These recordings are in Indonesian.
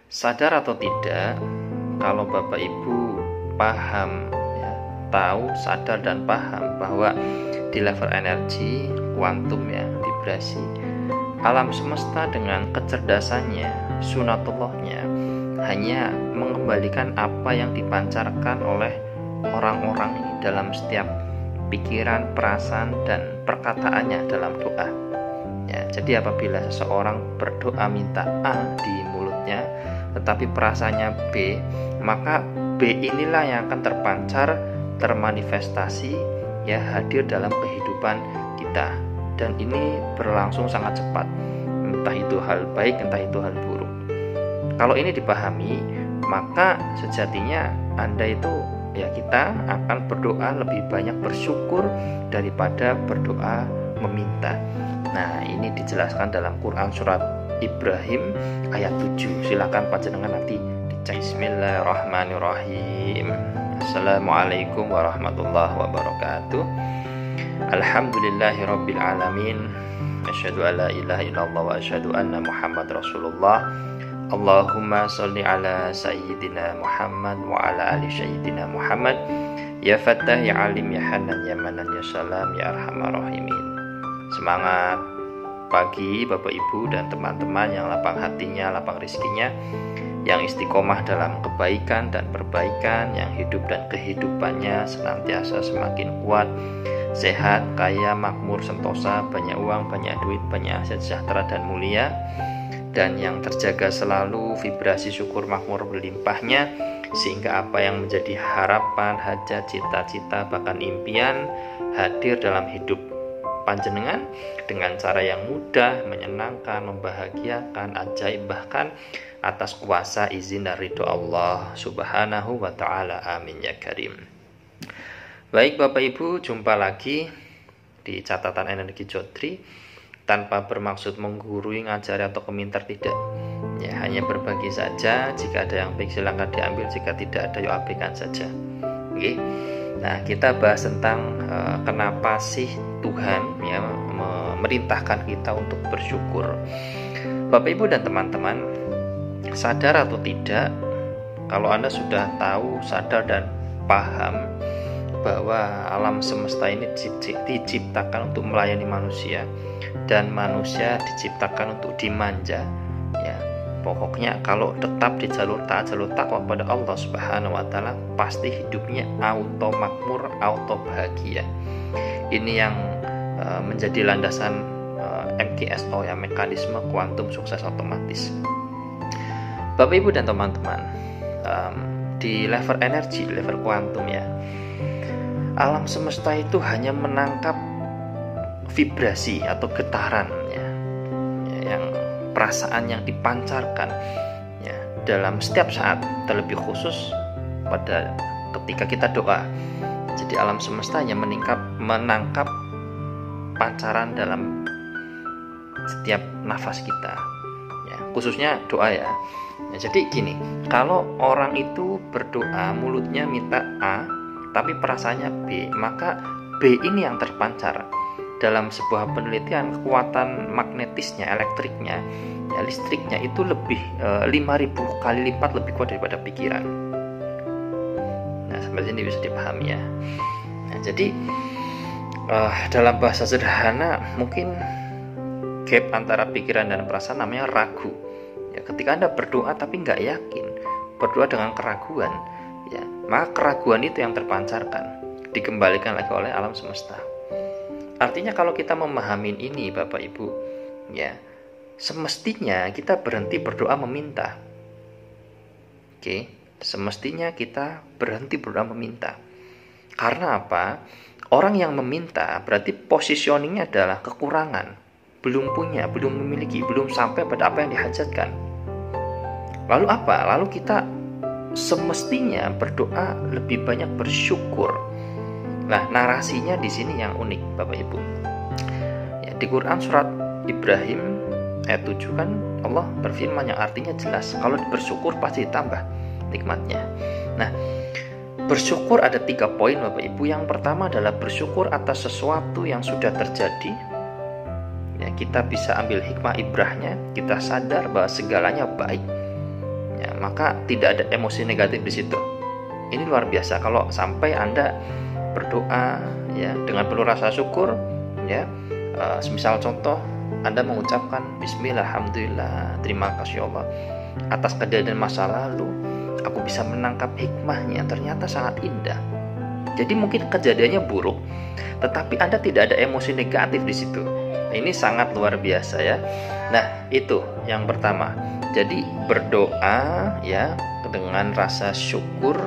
Sadar atau tidak, kalau Bapak Ibu paham, ya, tahu, sadar dan paham bahwa di level energi kuantum, ya, vibrasi, alam semesta dengan kecerdasannya, sunatullahnya, hanya mengembalikan apa yang dipancarkan oleh orang-orang ini dalam setiap pikiran, perasaan, dan perkataannya dalam doa. Ya, jadi apabila seseorang berdoa minta A di mulutnya, tetapi perasaannya B, maka B inilah yang akan terpancar, termanifestasi, ya, hadir dalam kehidupan kita. Dan ini berlangsung sangat cepat, entah itu hal baik, entah itu hal buruk. Kalau ini dipahami, maka sejatinya Anda itu, ya, kita akan berdoa lebih banyak bersyukur daripada berdoa meminta. Nah, ini dijelaskan dalam Quran surat Ibrahim ayat 7. Silakan panjenengan nanti dicek. Bismillahirrahmanirrahim. Assalamualaikum warahmatullahi wabarakatuh. Alhamdulillahirabbil alamin. Asyhadu an la ilaha illallah wa asyhadu anna Muhammad Rasulullah. Allahumma sholli ala sayyidina Muhammad wa ala ali sayyidina Muhammad. Ya Fattah, ya Alim, ya Hanan, ya Manan, ya Salam, ya Arhamar Rahimin. Semangat pagi Bapak Ibu dan teman-teman yang lapang hatinya, lapang rizkinya, yang istiqomah dalam kebaikan dan perbaikan, yang hidup dan kehidupannya senantiasa semakin kuat, sehat, kaya, makmur, sentosa, banyak uang, banyak duit, banyak aset, sejahtera dan mulia, dan yang terjaga selalu vibrasi syukur makmur berlimpahnya, sehingga apa yang menjadi harapan, hajat, cita-cita, bahkan impian hadir dalam hidup panjenengan dengan cara yang mudah, menyenangkan, membahagiakan, ajaib, bahkan atas kuasa, izin dan ridho Allah subhanahu wa ta'ala. Amin ya karim. Baik Bapak Ibu, jumpa lagi di catatan energi Jodri, tanpa bermaksud menggurui, ngajari atau komentar, tidak, ya, hanya berbagi saja. Jika ada yang baik silakan diambil, jika tidak ada, yuk abaikan saja. Oke. Nah, kita bahas tentang kenapa sih Tuhan, ya, memerintahkan kita untuk bersyukur. Bapak Ibu dan teman-teman, sadar atau tidak, kalau Anda sudah tahu, sadar dan paham bahwa alam semesta ini diciptakan untuk melayani manusia, dan manusia diciptakan untuk dimanja, ya. Pokoknya kalau tetap di jalur taat, jalur takwa pada Allah Subhanahu wa taala, pasti hidupnya auto makmur, auto bahagia. Ini yang menjadi landasan MKSO, ya, mekanisme kuantum sukses otomatis. Bapak Ibu dan teman-teman, di level energi, level kuantum, ya, alam semesta itu hanya menangkap vibrasi atau getaran, ya, yang perasaan yang dipancarkan, ya, dalam setiap saat, terlebih khusus pada ketika kita doa. Jadi alam semesta hanya menangkap pancaran dalam setiap nafas kita, ya, khususnya doa, ya. Jadi gini, kalau orang itu berdoa mulutnya minta A tapi perasaannya B, maka B ini yang terpancar. Dalam sebuah penelitian, kekuatan magnetisnya, elektriknya, ya, listriknya itu lebih 5.000 kali lipat lebih kuat daripada pikiran. Nah, sampai sini bisa dipahami, ya. Nah, jadi dalam bahasa sederhana, mungkin gap antara pikiran dan perasaan namanya ragu. Ya, ketika Anda berdoa tapi nggak yakin, berdoa dengan keraguan, ya, maka keraguan itu yang terpancarkan, dikembalikan lagi oleh alam semesta. Artinya kalau kita memahami ini Bapak Ibu, ya, semestinya kita berhenti berdoa meminta. Oke, semestinya kita berhenti berdoa meminta. Karena apa? Orang yang meminta berarti positioningnya adalah kekurangan, belum punya, belum memiliki, belum sampai pada apa yang dihajatkan. Lalu apa? Lalu kita semestinya berdoa lebih banyak bersyukur. Nah, narasinya di sini yang unik Bapak Ibu. Ya, di Quran surat Ibrahim ayat 7 kan Allah berfirman yang artinya jelas, kalau bersyukur pasti ditambah nikmatnya. Nah, bersyukur ada 3 poin Bapak Ibu. Yang pertama adalah bersyukur atas sesuatu yang sudah terjadi. Ya, kita bisa ambil hikmah ibrahnya, kita sadar bahwa segalanya baik. Ya, maka tidak ada emosi negatif di situ. Ini luar biasa kalau sampai Anda berdoa ya dengan penuh rasa syukur ya. Semisal contoh Anda mengucapkan bismillah, alhamdulillah, terima kasih Allah atas kejadian masa lalu, aku bisa menangkap hikmahnya, ternyata sangat indah. Jadi mungkin kejadiannya buruk, tetapi Anda tidak ada emosi negatif di situ. Ini sangat luar biasa ya. Nah, itu yang pertama. Jadi berdoa ya dengan rasa syukur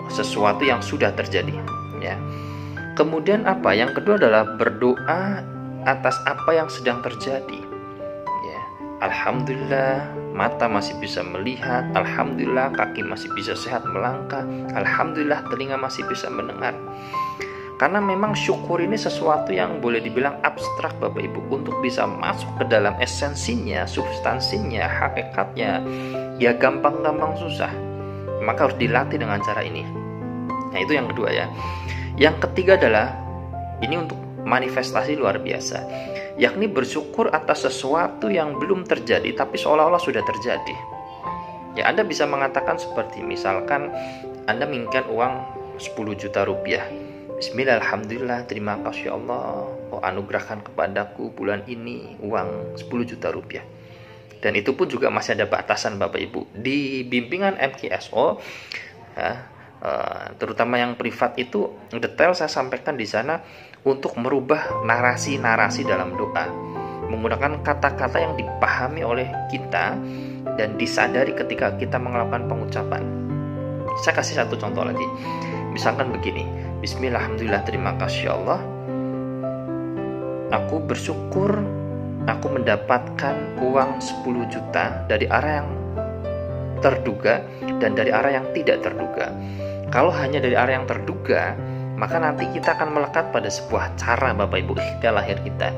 sesuatu yang sudah terjadi ya. Kemudian apa? Yang kedua adalah berdoa atas apa yang sedang terjadi. Ya, alhamdulillah mata masih bisa melihat, alhamdulillah kaki masih bisa sehat melangkah, alhamdulillah telinga masih bisa mendengar. Karena memang syukur ini sesuatu yang boleh dibilang abstrak Bapak Ibu. Untuk bisa masuk ke dalam esensinya, substansinya, hakikatnya, ya gampang-gampang susah. Maka harus dilatih dengan cara ini. Nah, itu yang kedua ya. Yang ketiga adalah ini untuk manifestasi luar biasa, yakni bersyukur atas sesuatu yang belum terjadi tapi seolah-olah sudah terjadi. Ya, Anda bisa mengatakan seperti misalkan Anda menginginkan uang 10 juta rupiah. Bismillah, alhamdulillah, terima kasih Allah, kau anugerahkan kepadaku bulan ini uang 10 juta rupiah. Dan itu pun juga masih ada batasan Bapak Ibu. Di bimbingan MKSO ya, terutama yang privat itu detail saya sampaikan di sana untuk merubah narasi-narasi dalam doa menggunakan kata-kata yang dipahami oleh kita dan disadari ketika kita melakukan pengucapan. Saya kasih satu contoh lagi. Misalkan begini, bismillah, alhamdulillah, terima kasih Allah, aku bersyukur aku mendapatkan uang 10 juta dari arah yang terduga dan dari arah yang tidak terduga. Kalau hanya dari arah yang terduga, maka nanti kita akan melekat pada sebuah cara Bapak Ibu ikhtiar lahir kita.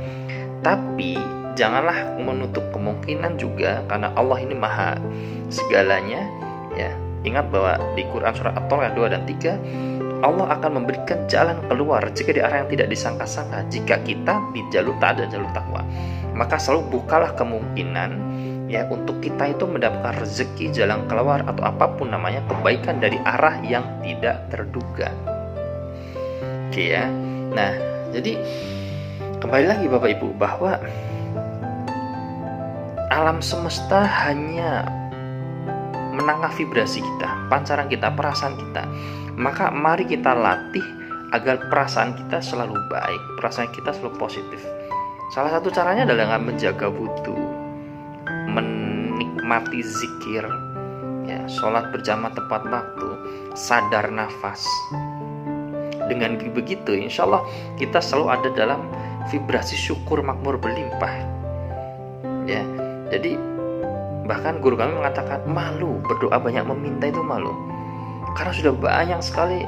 Tapi janganlah menutup kemungkinan juga, karena Allah ini maha segalanya ya. Ingat bahwa di Quran surah At-Tol ayat 2 dan 3, Allah akan memberikan jalan keluar jika di arah yang tidak disangka-sangka. Jika kita di jalur taat dan jalur takwa, maka selalu bukalah kemungkinan ya untuk kita itu mendapatkan rezeki, jalan keluar atau apapun namanya kebaikan dari arah yang tidak terduga. Oke ya. Nah, jadi kembali lagi Bapak Ibu bahwa alam semesta hanya menangkap vibrasi kita, pancaran kita, perasaan kita. Maka mari kita latih agar perasaan kita selalu baik, perasaan kita selalu positif. Salah satu caranya adalah dengan menjaga wudhu, menikmati zikir, ya, sholat berjamaah tepat waktu, sadar nafas. Dengan begitu, insya Allah kita selalu ada dalam vibrasi syukur makmur berlimpah. Ya, jadi bahkan guru kami mengatakan malu berdoa banyak meminta itu malu, karena sudah banyak sekali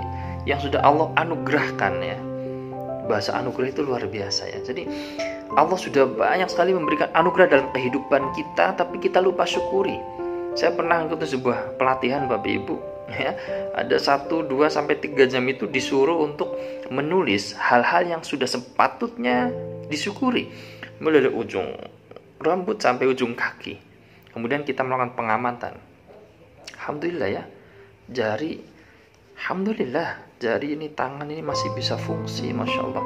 yang sudah Allah anugerahkan ya. Bahasa anugerah itu luar biasa ya. Jadi Allah sudah banyak sekali memberikan anugerah dalam kehidupan kita, tapi kita lupa syukuri. Saya pernah ikut sebuah pelatihan Bapak Ibu ya, ada 1, 2 sampai 3 jam itu disuruh untuk menulis hal-hal yang sudah sepatutnya disyukuri, mulai dari ujung rambut sampai ujung kaki. Kemudian kita melakukan pengamatan. Alhamdulillah ya, jari ini, tangan ini masih bisa fungsi, Masya Allah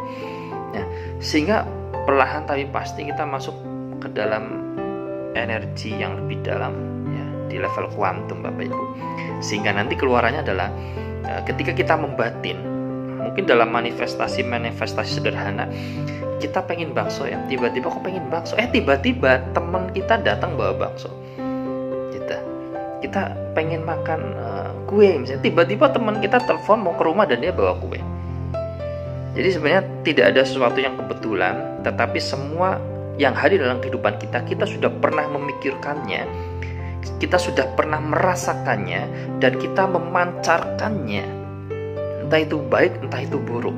ya. Sehingga perlahan tapi pasti kita masuk ke dalam energi yang lebih dalam ya, di level kuantum Bapak Ibu. Sehingga nanti keluarannya adalah ketika kita membatin, mungkin dalam manifestasi sederhana, kita pengen bakso ya, tiba-tiba kok pengen bakso, tiba-tiba teman kita datang bawa bakso, kita pengen makan kue misalnya, tiba-tiba teman kita telepon mau ke rumah dan dia bawa kue. Jadi sebenarnya tidak ada sesuatu yang kebetulan, tetapi semua yang hadir dalam kehidupan kita, kita sudah pernah memikirkannya, kita sudah pernah merasakannya, dan kita memancarkannya, entah itu baik entah itu buruk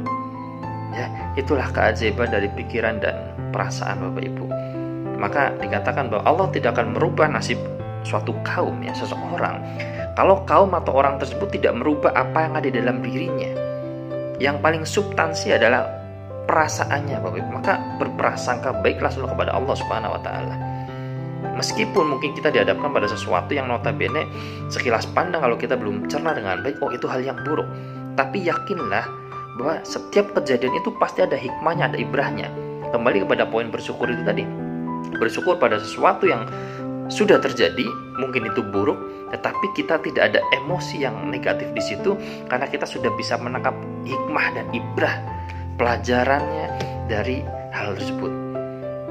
ya. Itulah keajaiban dari pikiran dan perasaan Bapak Ibu. Maka dikatakan bahwa Allah tidak akan merubah nasib suatu kaum ya, seseorang, kalau kaum atau orang tersebut tidak merubah apa yang ada di dalam dirinya. Yang paling substansi adalah perasaannya Bapak Ibu. Maka berprasangka baiklah selalu kepada Allah Subhanahu wa taala. Meskipun mungkin kita dihadapkan pada sesuatu yang notabene sekilas pandang kalau kita belum cerna dengan baik, oh itu hal yang buruk. Tapi yakinlah bahwa setiap kejadian itu pasti ada hikmahnya, ada ibrahnya. Kembali kepada poin bersyukur itu tadi. Bersyukur pada sesuatu yang sudah terjadi, mungkin itu buruk, tetapi kita tidak ada emosi yang negatif di situ karena kita sudah bisa menangkap hikmah dan ibrah pelajarannya dari hal tersebut.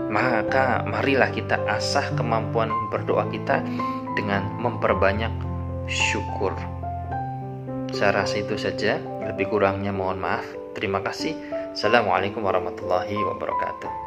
Maka marilah kita asah kemampuan berdoa kita dengan memperbanyak syukur. Saya rasa itu saja, lebih kurangnya mohon maaf. Terima kasih. Assalamualaikum warahmatullahi wabarakatuh.